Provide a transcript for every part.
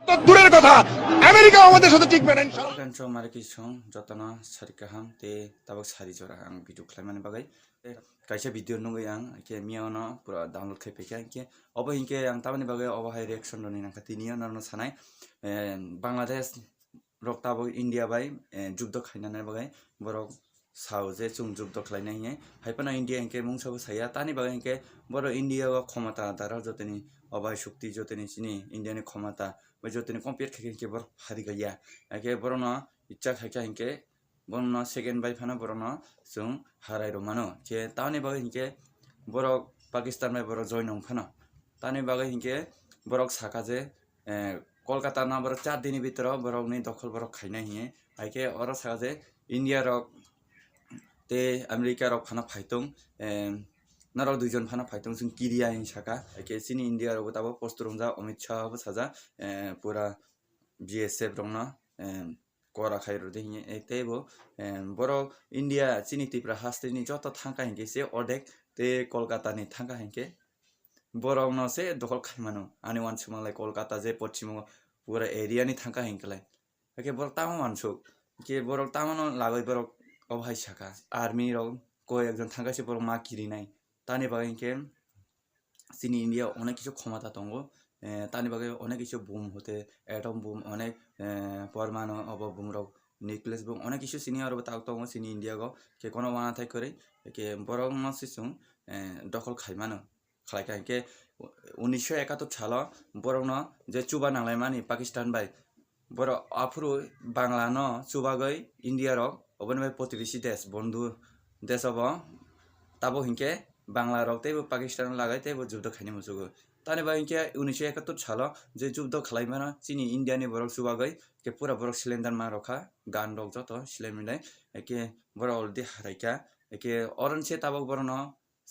তো দূরের কথা আমেরিকা আমাদের সাথে টিকবে না ইনশাআল্লাহ। Kancho mariki song jotana sari kaham te tabak sari jora ang video klaiman bagai kaisa video nunggu yang ke miano pura download khai peka ke obo hinke ang tabani bagai obo hai reaction doni nang katini narno sanai Bangladesh rok tabo India bai jubdo khainana bagai borok sao je chung jubdo khlainai he haipana India hinke mungsabu saya tani bagai hinke boro India go khomata dara joteni obo shukti joteni chini India ni khomata joteni compete khai bor hari gaya ke borono ইচ্ছা খাইকা হিংকে বর্ণ second by ফানা বরণ जों হারাই রমানো যে তানি বাগে হিংকে বরক Pakistan by বরক জয় নং ফানা তানি বাগে হিংকে বরক সাকা যে কলকাতা না বরক 4 দিনের ভিতর বরক নি দখল বরক খাইনা হিয়ে আইকে অর সাকা যে ইন্ডিয়া রক তে আমেরিকা রক ফানা ফাইতং নারক দুইজন ফানা ফাইতং जों কিরিয়া হিং সাকা আইকে সিনি ইন্ডিয়া রক তাবো পোস্টরংজা অমিত শাহ বো সাজা পুরা বিএসএফ রংনা করা খাইরো দেহিয়ে এতেবো বড় ইন্ডিয়া চিনি তিপ্রা হাস্তিনি যত থাঙ্কা হিংকে সে অর্ধেক তে কলকাতা নি থাঙ্কা হিংকে বড় ন সে দখল খাইমানো আনি ওয়ান সুমালাই কলকাতা যে পশ্চিম পুরা এরিয়া নি থাঙ্কা হিংকলাই একে বড় তামা মানসুক কে বড় তামানো লাগৈ বড় অভাই শাখা আর্মি রং কয় একজন থাঙ্কাছে বড় মা কিরি নাই তানি বাগে হিংকে চিনি ইন্ডিয়া অনেক কিছু ক্ষমতা দঙ্গো তানি বাগে অনেক কিছু বুম হতে অ্যাটম বুম অনেক পরমাণু of broom rock nucleus broom অনেক কিছু চিনি আর তাও তো চিনি ইন্ডিয়া গো কে কোনো বানা থাই করে কে বড় নসিসুং দখল খাইমানো খাইকা কে 1971 সাল বড় ন যে চুবা নাংলাই মানি পাকিস্তান বাই বড় আফরু বাংলা ন চুবা গই ইন্ডিয়া রক অবন বাই প্রতিবেশী দেশ বন্ধু দেশ of Tabo হিংকে Bangla rock তেবো Pakistan লাগাই তেবো যুদ্ধ খাইনি মুসুগো তানি বাই হিংকে 1971 সাল যে যুদ্ধ খালাইমানো চিনি ইন্ডিয়ানি বরক চুবা গই কে পুরা বরক সিলিন্ডার মা রখা গান রক যত সিলাই মিলাই একে বড় অলদি হারাইকা একে অরনছে তাবক বড় ন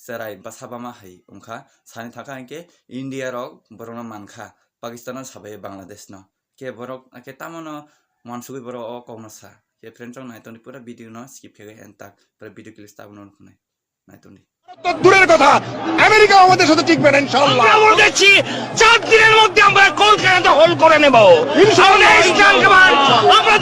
সেরাই বা সাবামা হাই উমখা সানি থাকা একে ইন্ডিয়া রক বড় ন মানখা পাকিস্তান সাবাই বাংলাদেশ ন কে বরক একে তামনো মানসুগি বড় অ কমনসা কে ফ্রেন্ডস নাইতনি পুরা ভিডিও ন স্কিপ খেগে এন্তাক পুরা ভিডিও ক্লিপ স্থাপন নাই নাইতনি তো দূরের কথা আমেরিকা আমাদের সাথে টিকবে না ইনশাআল্লাহ। আমরা বলেছি 4 দিনের মধ্যে আমরা কলকাতা দখল করে নেব ইনশাআল্লাহ। আমরা